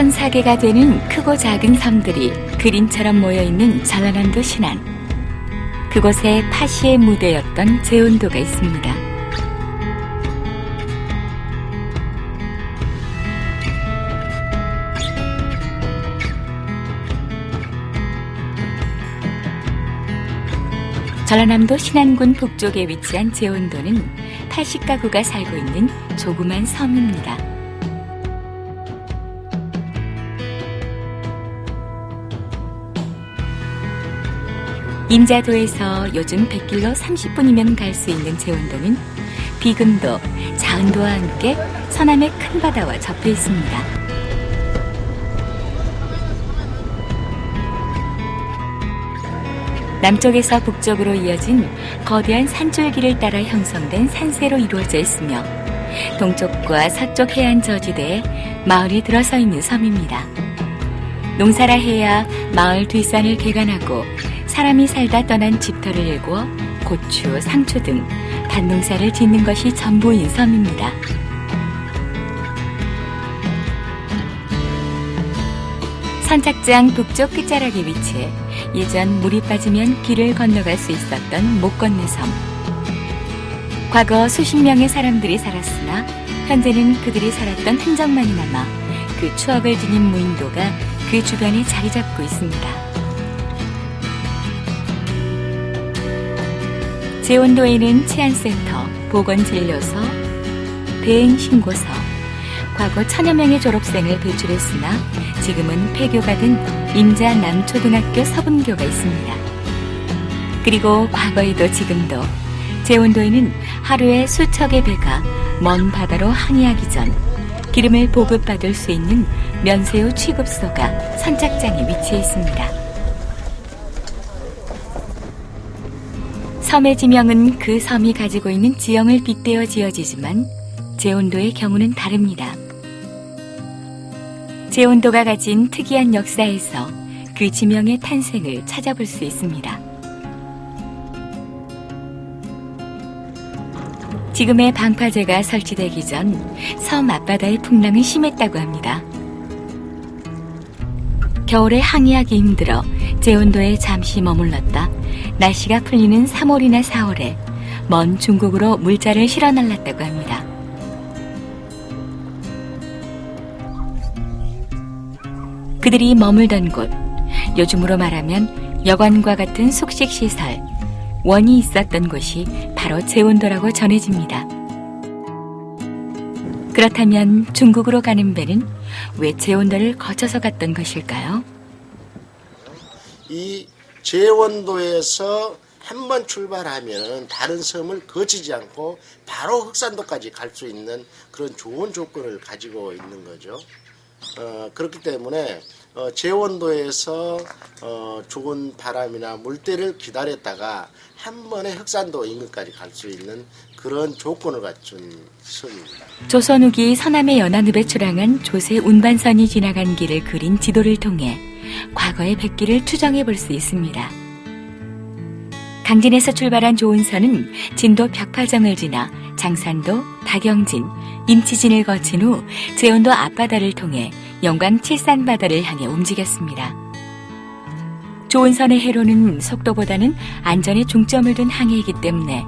천사계가 되는 크고 작은 섬들이 그림처럼 모여있는 전라남도 신안. 그곳에 파시의 무대였던 제온도가 있습니다. 전라남도 신안군 북쪽에 위치한 제온도는 80가구가 살고 있는 조그만 섬입니다. 임자도에서 요즘 100길로 30분이면 갈 수 있는 제온도는 비금도, 자은도와 함께 서남의 큰 바다와 접해 있습니다. 남쪽에서 북쪽으로 이어진 거대한 산줄기를 따라 형성된 산세로 이루어져 있으며 동쪽과 서쪽 해안 저지대에 마을이 들어서 있는 섬입니다. 농사라 해야 마을 뒷산을 개간하고 사람이 살다 떠난 집터를 일구어 고추, 상추 등 밭농사를 짓는 것이 전부인 섬입니다. 선착장 북쪽 끝자락에 위치해 예전 물이 빠지면 길을 건너갈 수 있었던 못건네섬. 과거 수십 명의 사람들이 살았으나 현재는 그들이 살았던 흔적만이 남아 그 추억을 지닌 무인도가 그 주변에 자리 잡고 있습니다. 제온도에는 치안센터, 보건진료소, 대행신고서, 과거 1000여 명의 졸업생을 배출했으나 지금은 폐교가 된 임자 남초등학교 서분교가 있습니다. 그리고 과거에도 지금도 제온도에는 하루에 수척의 배가 먼 바다로 항해하기 전 기름을 보급받을 수 있는 면세우 취급소가 선착장에 위치해 있습니다. 섬의 지명은 그 섬이 가지고 있는 지형을 빗대어 지어지지만 제온도의 경우는 다릅니다. 제온도가 가진 특이한 역사에서 그 지명의 탄생을 찾아볼 수 있습니다. 지금의 방파제가 설치되기 전 섬 앞바다의 풍랑은 심했다고 합니다. 겨울에 항해하기 힘들어 제온도에 잠시 머물렀다 날씨가 풀리는 3월이나 4월에 먼 중국으로 물자를 실어 날랐다고 합니다. 그들이 머물던 곳, 요즘으로 말하면 여관과 같은 숙식시설, 원이 있었던 곳이 바로 제온도라고 전해집니다. 그렇다면 중국으로 가는 배는 왜 제온도를 거쳐서 갔던 것일까요? 이 제온도에서 한번 출발하면 다른 섬을 거치지 않고 바로 흑산도까지 갈 수 있는 그런 좋은 조건을 가지고 있는 거죠. 그렇기 때문에 제온도에서 좋은 바람이나 물때를 기다렸다가 한 번에 흑산도 인근까지 갈 수 있는 그런 조건을 갖춘 섬입니다. 조선 후기 서남의 연안읍에 출항한 조세 운반선이 지나간 길을 그린 지도를 통해 과거의 백기를 추정해 볼 수 있습니다. 강진에서 출발한 조은선은 진도 벽파정을 지나 장산도, 다경진, 임치진을 거친 후 제온도 앞바다를 통해 영광 칠산바다를 향해 움직였습니다. 조은선의 해로는 속도보다는 안전에 중점을 둔 항해이기 때문에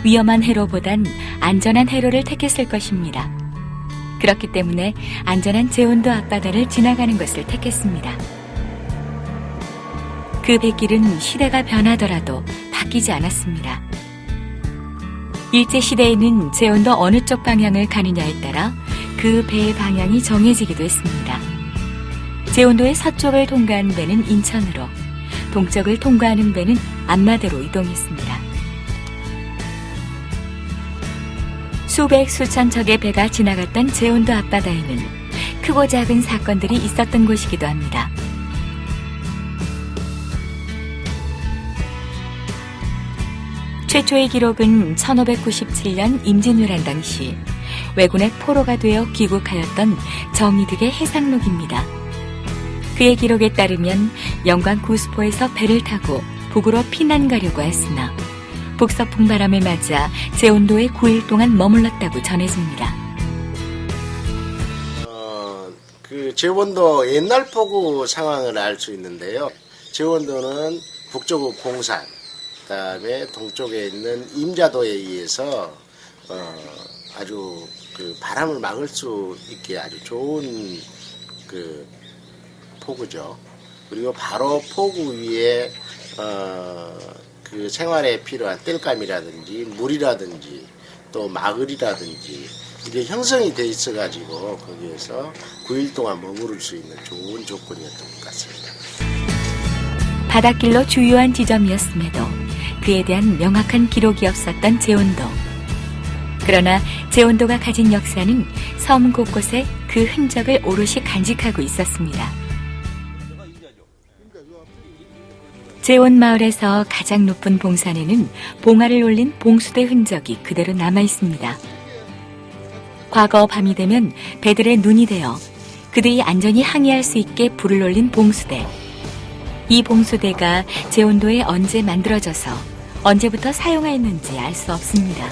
위험한 해로보단 안전한 해로를 택했을 것입니다. 그렇기 때문에 안전한 제온도 앞바다를 지나가는 것을 택했습니다. 그 백길은 시대가 변하더라도 바뀌지 않았습니다. 일제시대에는 제온도 어느 쪽 방향을 가느냐에 따라 그 배의 방향이 정해지기도 했습니다. 제온도의 서쪽을 통과한 배는 인천으로, 동쪽을 통과하는 배는 안마대로 이동했습니다. 수백 수천 척의 배가 지나갔던 제온도 앞바다에는 크고 작은 사건들이 있었던 곳이기도 합니다. 최초의 기록은 1597년 임진왜란 당시 왜군의 포로가 되어 귀국하였던 정이득의 해상록입니다. 그의 기록에 따르면 영광 구스포에서 배를 타고 북으로 피난 가려고 했으나 북서풍 바람을 맞아 제온도에 9일 동안 머물렀다고 전해집니다. 제원도 옛날 포구 상황을 알 수 있는데요. 제원도는 북쪽의 봉산, 그다음에 동쪽에 있는 임자도에 의해서 아주 그 바람을 막을 수 있게 아주 좋은 그 포구죠. 그리고 바로 포구 위에 그 생활에 필요한 땔감이라든지 물이라든지 또 마을이라든지 이게 형성이 돼 있어 가지고 거기에서 9일 동안 머무를 수 있는 좋은 조건이었던 것 같습니다. 바닷길로 주요한 지점이었음에도 그에 대한 명확한 기록이 없었던 제원도. 그러나 제원도가 가진 역사는 섬 곳곳에 그 흔적을 오롯이 간직하고 있었습니다. 제원 마을에서 가장 높은 봉산에는 봉화를 올린 봉수대 흔적이 그대로 남아 있습니다. 과거 밤이 되면 배들의 눈이 되어 그들이 안전히 항해할 수 있게 불을 올린 봉수대. 이 봉수대가 제원도에 언제 만들어져서 언제부터 사용하였는지 알 수 없습니다.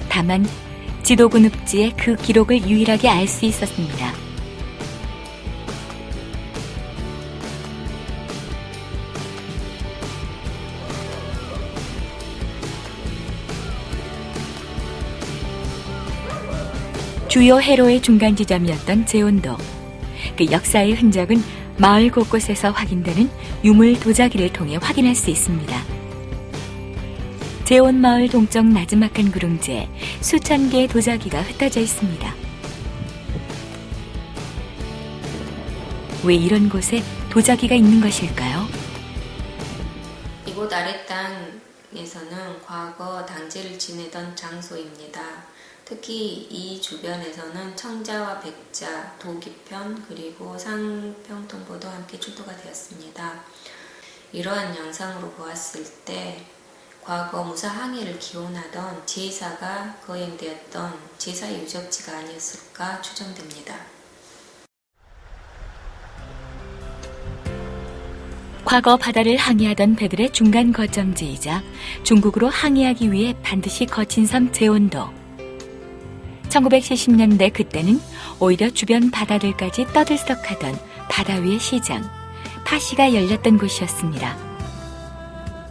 다만 지도군 읍지에 그 기록을 유일하게 알 수 있었습니다. 주요 해로의 중간 지점이었던 제원도. 그 역사의 흔적은 마을 곳곳에서 확인되는 유물 도자기를 통해 확인할 수 있습니다. 제원 마을 동쪽 나지막한 구릉지에 수천 개의 도자기가 흩어져 있습니다. 왜 이런 곳에 도자기가 있는 것일까요? 이곳 아랫땅에서는 과거 당제를 지내던 장소입니다. 특히 이 주변에서는 청자와 백자, 도기편, 그리고 상평통보도 함께 출토가 되었습니다. 이러한 영상으로 보았을 때 과거 무사 항해를 기원하던 제사가 거행되었던 제사 유적지가 아니었을까 추정됩니다. 과거 바다를 항해하던 배들의 중간 거점지이자 중국으로 항해하기 위해 반드시 거친 섬 제원도. 1970년대 그때는 오히려 주변 바다들까지 떠들썩하던 바다 위의 시장, 파시가 열렸던 곳이었습니다.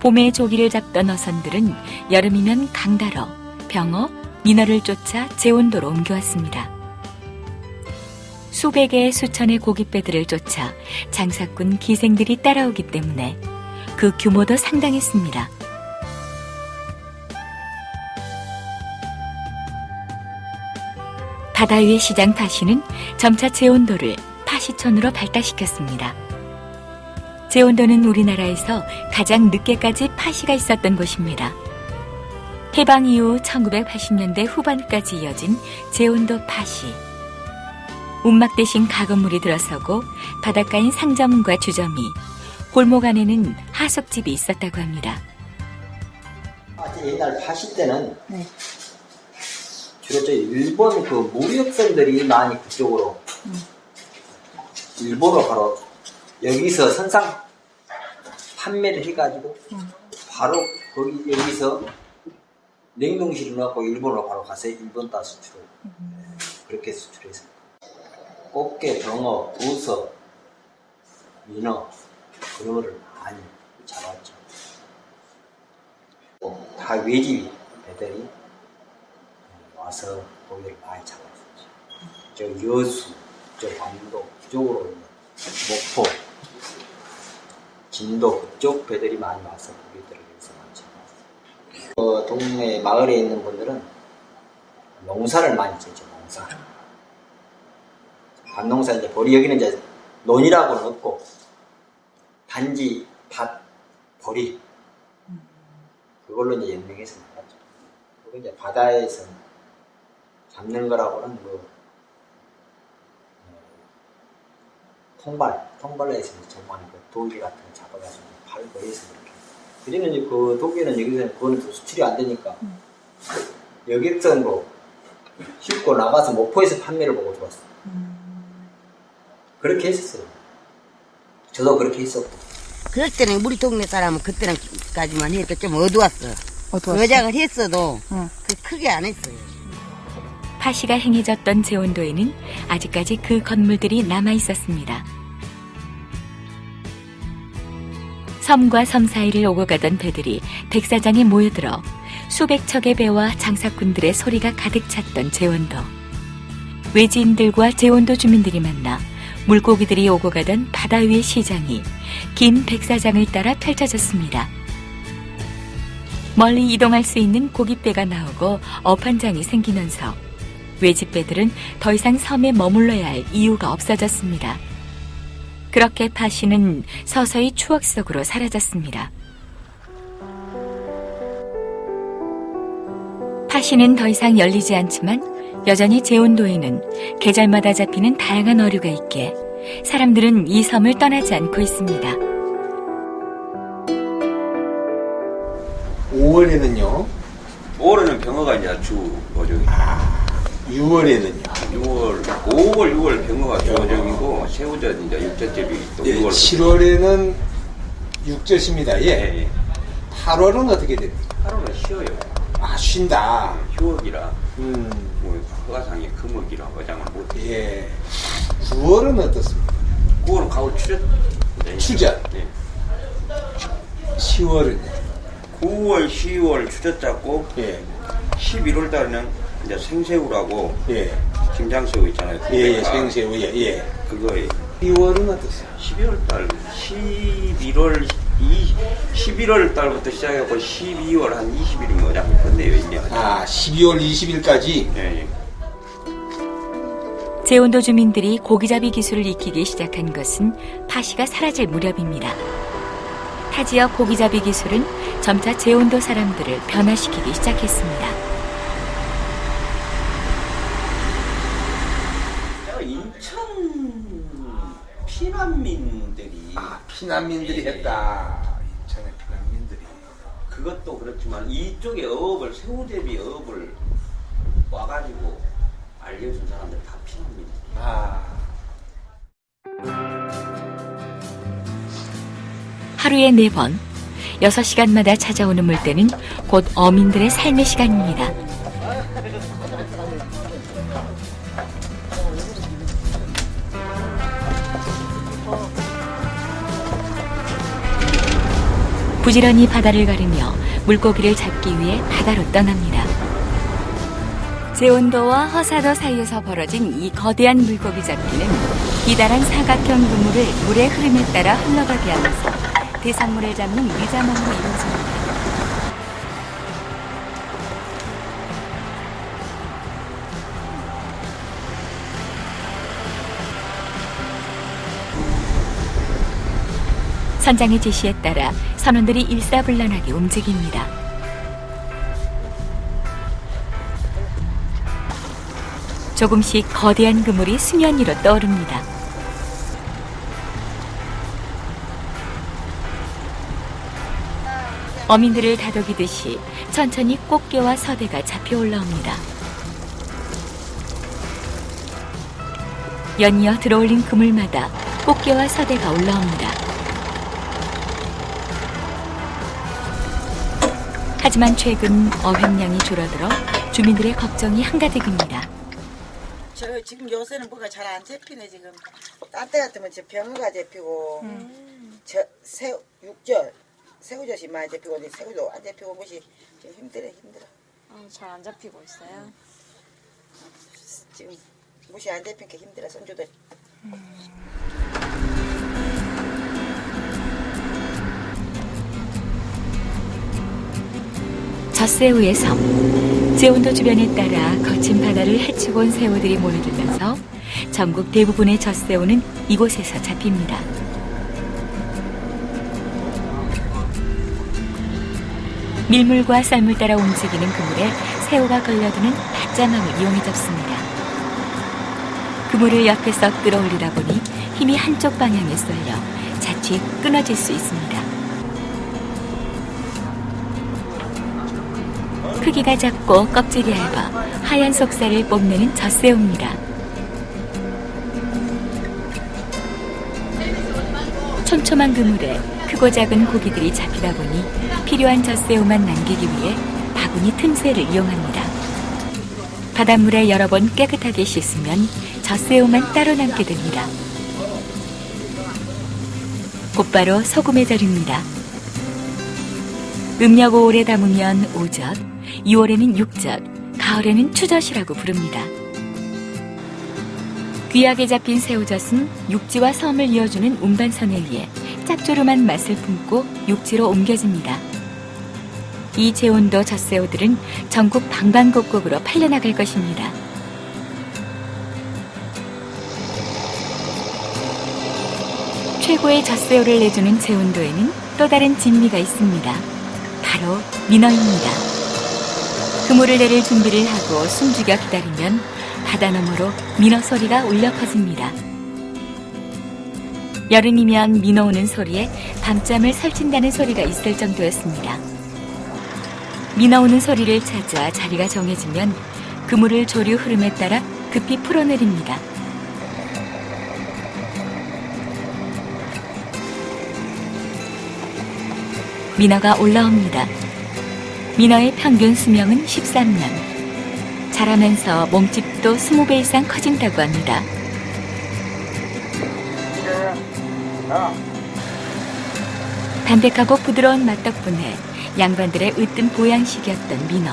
봄에 조기를 잡던 어선들은 여름이면 강다러, 병어, 민어를 쫓아 제원도로 옮겨왔습니다. 수백 개의 수천의 고깃배들을 쫓아 장사꾼 기생들이 따라오기 때문에 그 규모도 상당했습니다. 바다 위의 시장 파시는 점차 제원도를 파시촌으로 발달시켰습니다. 제원도는 우리나라에서 가장 늦게까지 파시가 있었던 곳입니다. 해방 이후 1980년대 후반까지 이어진 제원도 파시. 운막 대신 가건물이 들어서고 바닷가인 상점과 주점이, 골목 안에는 하숙집이 있었다고 합니다. 옛날 파시 때는 주로 저 일본 그 무역선들이 많이 그쪽으로 일본으로 바로 여기서 선상 판매를 해가지고 바로 거기 여기서 냉동실을 넣고 일본으로 바로 가서 일본 따 수출을 그렇게 수출해서 꽃게, 병어, 우서, 민어 그런 거를 많이 잡았죠. 다 외집 배들이 와서 고기를 많이 잡았었죠. 저 여수, 저 광도 그쪽으로 목포, 진도 그쪽 배들이 많이 와서 고기들을 여기서 많이 잡았어요. 동네 마을에 있는 분들은 농사를 많이 짓죠. 농사. 밭농사 이제 보리 여기는 이제 논이라고는 없고 단지 밭 보리 그걸로 이제 연명해서 나갔죠. 그리고 이제 바다에서 잡는 거라고는 통발로 해서 정말 그 도기 같은 거 잡아가지고 팔고 해서 이렇게. 그전에 이제 그 도기는 여기서 그거는 또 수출이 안 되니까 여객선으로 싣고 나가서 목포에서 판매를 보고 들어왔어요. 그렇게 했었어요. 저도 그렇게 했었고. 그럴 때는 우리 동네 사람은 그때는까지만 해도 좀 어두웠어. 어작을 했어도 그 크게 안 했어요. 파시가 행해졌던 제원도에는 아직까지 그 건물들이 남아 있었습니다. 섬과 섬 사이를 오고 가던 배들이 백사장에 모여들어 수백 척의 배와 장사꾼들의 소리가 가득 찼던 제원도. 외지인들과 제원도 주민들이 만나 물고기들이 오고 가던 바다 위의 시장이 긴 백사장을 따라 펼쳐졌습니다. 멀리 이동할 수 있는 고깃배가 나오고 어판장이 생기면서 외집배들은 더 이상 섬에 머물러야 할 이유가 없어졌습니다. 그렇게 파시는 서서히 추억 속으로 사라졌습니다. 파시는 더 이상 열리지 않지만 여전히 제온도에는 계절마다 잡히는 다양한 어류가 있기에 사람들은 이 섬을 떠나지 않고 있습니다. 5월에는요? 5월에는 병어가 이제 주 어종이고 6월에는요? 5월, 6월 병어가 주 어종이고 새우젓 이제 육젓집이 또 예, 6월 7월에는 육젓입니다. 예. 예, 예. 8월은 어떻게 됩니까? 8월은 쉬어요. 아, 쉰다. 휴업이라 음, 뭐 허가상의 금옥이라 어장을 못해. 예. 9월은 어떻습니까? 9월은 가을 추젓. 네. 추젓. 예. 10월은요? 9월, 10월 추젓 잡고 예. 11월 달에는 이제 생새우라고 예. 김장새우 있잖아요. 예, 예, 그러니까 생새우, 예, 예. 그거에 2월은 어떻습니까? 12월 달, 11월 달부터 시작해서 12월 한 20일이면 어장 끝내요, 이제. 아, 12월 20일까지? 예, 예. 제온도 주민들이 고기잡이 기술을 익히기 시작한 것은 파시가 사라질 무렵입니다. 타 지역 고기잡이 기술은 점차 제온도 사람들을 변화시키기 시작했습니다. 인천 피난민들이 피난민들이 했다. 인천의 피난민들이. 그것도 그렇지만 이쪽에 어업을 새우대비 어업을 와가지고 알려준 사람들 다 피난민. 아. 하루에 4번, 6시간마다 찾아오는 물때는 곧 어민들의 삶의 시간입니다. 부지런히 바다를 가르며 물고기를 잡기 위해 바다로 떠납니다. 제온도와 허사도 사이에서 벌어진 이 거대한 물고기 잡기는 기다란 사각형 그물을 물의 흐름에 따라 흘러가게 하면서 대상물을 잡는 위자망으로 이루어집니다. 선장의 지시에 따라 선원들이 일사불란하게 움직입니다. 조금씩 거대한 그물이 수면 위로 떠오릅니다. 어민들을 다독이듯이 천천히 꽃게와 서대가 잡혀 올라옵니다. 연이어 들어올린 그물마다 꽃게와 서대가 올라옵니다. 하지만 최근 어획량이 줄어들어 주민들의 걱정이 한가득입니다. 저 지금 요새는 뭐가 잘 안 잡히네 지금. 딴 때 같으면 저 병어가 잡히고 저 새우젓이 많이 잡히고 새우도 안 잡히고 뭐시 지금 힘들어. 잘 안 잡히고 있어요. 지금 무시 안 잡히니까 힘들어 손주들. 젖새우의 섬, 제온도 주변에 따라 거친 바다를 헤치고 온 새우들이 모여들면서 전국 대부분의 젖새우는 이곳에서 잡힙니다. 밀물과 썰물 따라 움직이는 그물에 새우가 걸려드는 닷자망을 이용해 잡습니다. 그물을 옆에서 끌어올리다 보니 힘이 한쪽 방향에 쏠려 자칫 끊어질 수 있습니다. 크기가 작고 껍질이 얇아 하얀 속살을 뽐내는 젖새우입니다. 촘촘한 그물에 크고 작은 고기들이 잡히다 보니 필요한 젖새우만 남기기 위해 바구니 틈새를 이용합니다. 바닷물에 여러 번 깨끗하게 씻으면 젖새우만 따로 남게 됩니다. 곧바로 소금에 절입니다. 음력 5월에 담으면 오젓, 6월에는 육젓, 가을에는 추젓이라고 부릅니다. 귀하게 잡힌 새우젓은 육지와 섬을 이어주는 운반선에 의해 짭조름한 맛을 품고 육지로 옮겨집니다. 이 제온도 젖새우들은 전국 방방곡곡으로 팔려나갈 것입니다. 최고의 젖새우를 내주는 제온도에는 또 다른 진미가 있습니다. 바로 민어입니다. 그물을 내릴 준비를 하고 숨죽여 기다리면 바다 너머로 민어 소리가 울려 퍼집니다. 여름이면 민어 오는 소리에 밤잠을 설친다는 소리가 있을 정도였습니다. 민어 오는 소리를 찾아 자리가 정해지면 그물을 조류 흐름에 따라 급히 풀어내립니다. 민어가 올라옵니다. 민어의 평균 수명은 13년. 자라면서 몸집도 20배 이상 커진다고 합니다. 담백하고 부드러운 맛 덕분에 양반들의 으뜸 보양식이었던 민어.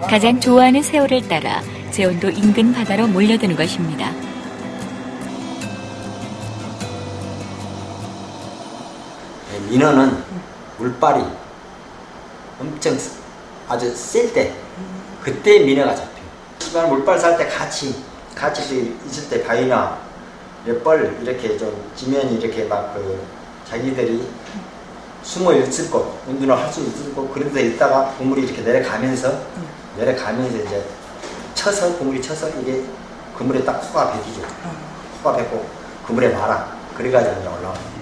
가장 좋아하는 새우를 따라 제온도 인근 바다로 몰려드는 것입니다. 민어는 물빨이 엄청 아주 셀 때 그때 민어가 잡혀요. 시발 물빨 살 때 같이 있을 때 바위나 몇 벌 이렇게 좀 지면이 이렇게 막 그 자기들이 숨어 있을 곳, 운동을 할 수 있을 곳 그런 데 있다가 그물이 이렇게 내려가면서 이제 쳐서 그물이 쳐서 이게 그물에 딱 소가 배기죠. 소가 배고 그물에 말아. 그래가지고 이제 올라와요.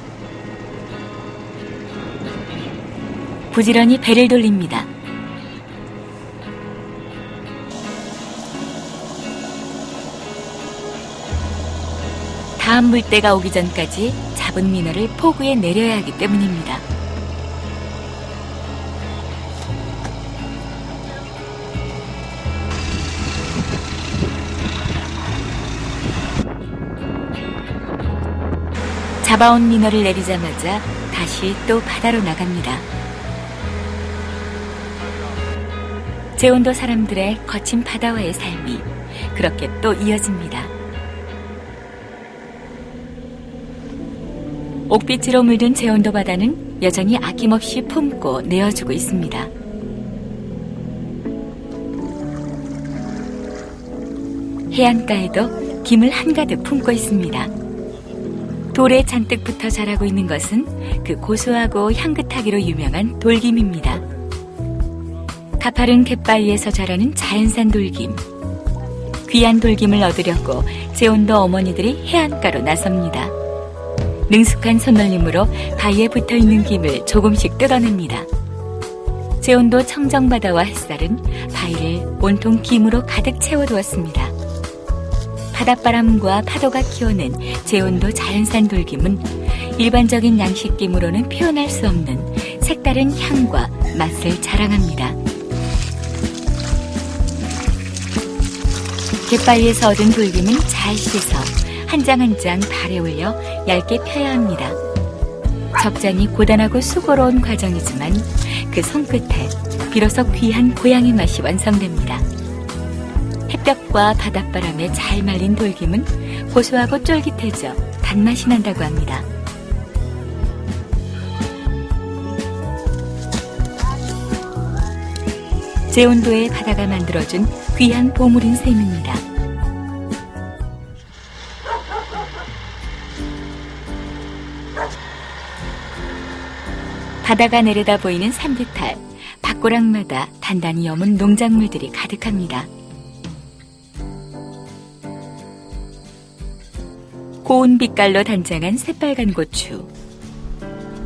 부지런히 배를 돌립니다. 다음 물때가 오기 전까지 잡은 민어를 포구에 내려야 하기 때문입니다. 잡아온 민어를 내리자마자 다시 또 바다로 나갑니다. 제온도 사람들의 거친 바다와의 삶이 그렇게 또 이어집니다. 옥빛으로 물든 제온도 바다는 여전히 아낌없이 품고 내어주고 있습니다. 해안가에도 김을 한가득 품고 있습니다. 돌에 잔뜩 붙어 자라고 있는 것은 그 고소하고 향긋하기로 유명한 돌김입니다. 가파른 갯바위에서 자라는 자연산 돌김. 귀한 돌김을 얻으려고 제온도 어머니들이 해안가로 나섭니다. 능숙한 손놀림으로 바위에 붙어있는 김을 조금씩 뜯어냅니다. 제온도 청정바다와 햇살은 바위를 온통 김으로 가득 채워두었습니다. 바닷바람과 파도가 키워낸 제온도 자연산 돌김은 일반적인 양식김으로는 표현할 수 없는 색다른 향과 맛을 자랑합니다. 갯바위에서 얻은 돌김은 잘 씻어 한 장 한 장 발에 올려 얇게 펴야 합니다. 적잖이 고단하고 수고로운 과정이지만 그 손끝에 비로소 귀한 고향의 맛이 완성됩니다. 햇볕과 바닷바람에 잘 말린 돌김은 고소하고 쫄깃해져 단맛이 난다고 합니다. 제온도의 바다가 만들어준 귀한 보물인 셈입니다. 바다가 내려다 보이는 산비탈, 밭고랑마다 단단히 여문 농작물들이 가득합니다. 고운 빛깔로 단장한 새빨간 고추,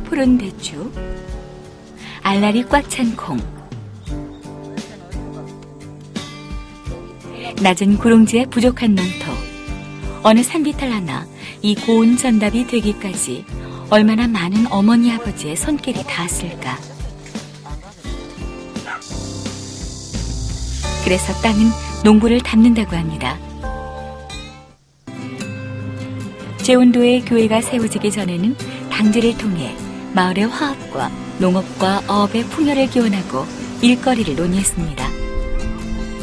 푸른 대추, 알알이 꽉 찬 콩, 낮은 구릉지에 부족한 농토, 어느 산비탈 하나 이 고운 전답이 되기까지 얼마나 많은 어머니 아버지의 손길이 닿았을까. 그래서 땅은 농부를 닮는다고 합니다. 제온도에 교회가 세워지기 전에는 당제를 통해 마을의 화합과 농업과 어업의 풍요를 기원하고 일거리를 논의했습니다.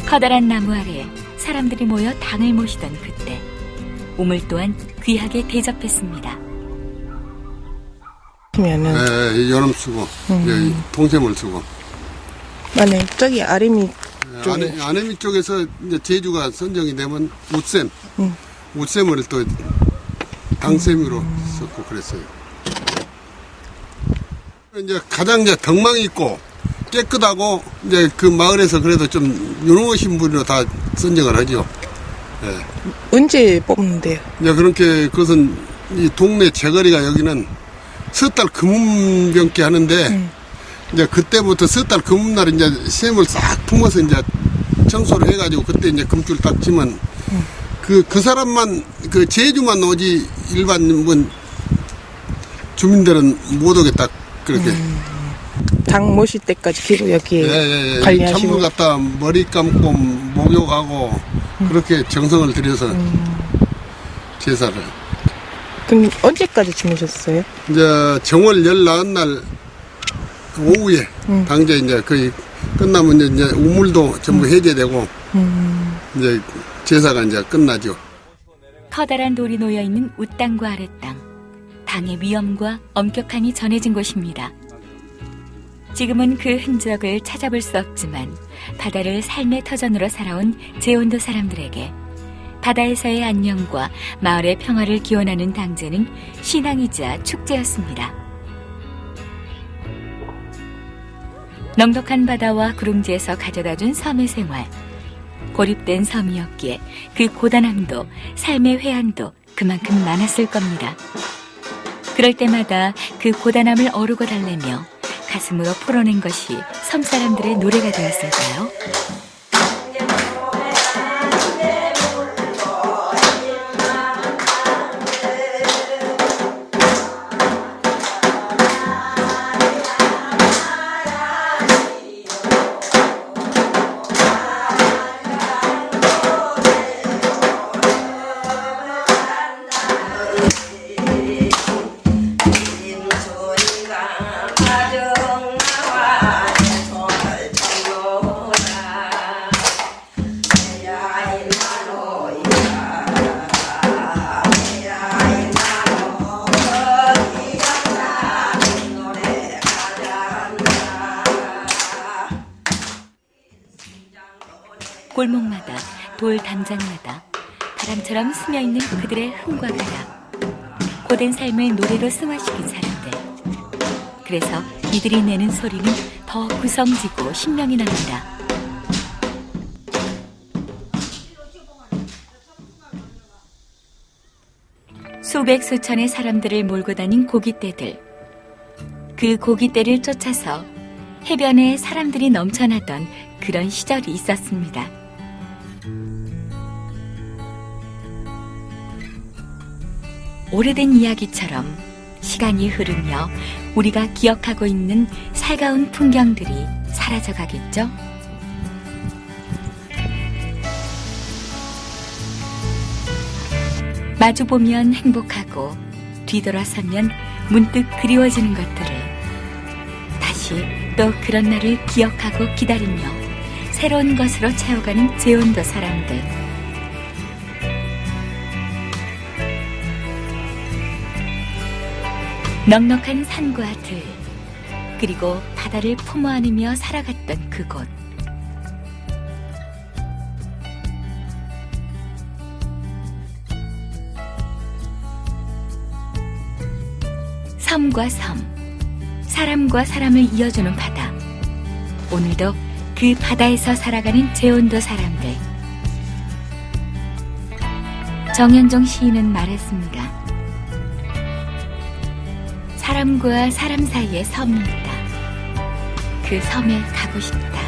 커다란 나무 아래 사람들이 모여 당을 모시던 그때 우물 또한 귀하게 대접했습니다. 네, 여름 쓰고 동샘을 쓰고. 아니 저기 아래미 쪽에. 아래미 쪽에서 이제 제주가 선정이 되면 웃샘, 웃샘을 또 당샘으로 썼고 그랬어요. 이제 가장 이제 덕망이 있고 깨끗하고 이제 그 마을에서 그래도 좀 유능하신 분으로 다 선정을 하죠. 예. 언제 뽑는데요? 이제 그렇게 그것은 이 동네 제거리가 여기는 섣달 금음병께 하는데 이제 그때부터 섣달 금음날 이제 샘을 싹 품어서 이제 청소를 해가지고 그때 이제 금줄 딱 치면 그 사람만 그 제주만 오지 일반 뭐 주민들은 못 오겠다 그렇게. 당 모실 때까지 계속 여기에 관리하시고. 찬물 갖다 머리 감고 목욕하고 그렇게 정성을 들여서 제사를. 그럼 언제까지 지내셨어요? 이제 정월 열 나은 날 오후에 당제 이제 거의 끝나면 이제 우물도 전부 해제되고 이제 제사가 이제 끝나죠. 커다란 돌이 놓여 있는 웃땅과 아랫땅, 당의 위엄과 엄격함이 전해진 곳입니다. 지금은 그 흔적을 찾아볼 수 없지만 바다를 삶의 터전으로 살아온 제온도 사람들에게 바다에서의 안녕과 마을의 평화를 기원하는 당제는 신앙이자 축제였습니다. 넉넉한 바다와 구릉지에서 가져다준 섬의 생활, 고립된 섬이었기에 그 고단함도 삶의 회한도 그만큼 많았을 겁니다. 그럴 때마다 그 고단함을 어루고 달래며 가슴으로 풀어낸 것이 섬 사람들의 노래가 되었을까요? 골목마다 돌 담장마다 바람처럼 스며있는 그들의 흥과 가락, 고된 삶을 노래로 승화시킨 사람들. 그래서 이들이 내는 소리는 더 구성지고 신명이 납니다. 수백 수천의 사람들을 몰고 다닌 고깃대들. 그 고깃대를 쫓아서 해변에 사람들이 넘쳐나던 그런 시절이 있었습니다. 오래된 이야기처럼 시간이 흐르며 우리가 기억하고 있는 살가운 풍경들이 사라져가겠죠? 마주보면 행복하고 뒤돌아서면 문득 그리워지는 것들을 다시 또 그런 날을 기억하고 기다리며 새로운 것으로 채워가는 제온도 사람들. 넉넉한 산과 들, 그리고 바다를 품어 안으며 살아갔던 그곳. 섬과 섬, 사람과 사람을 이어주는 바다. 오늘도 그 바다에서 살아가는 제온도 사람들. 정현종 시인은 말했습니다. 사람과 사람 사이에 섬이 있다. 그 섬에 가고 싶다.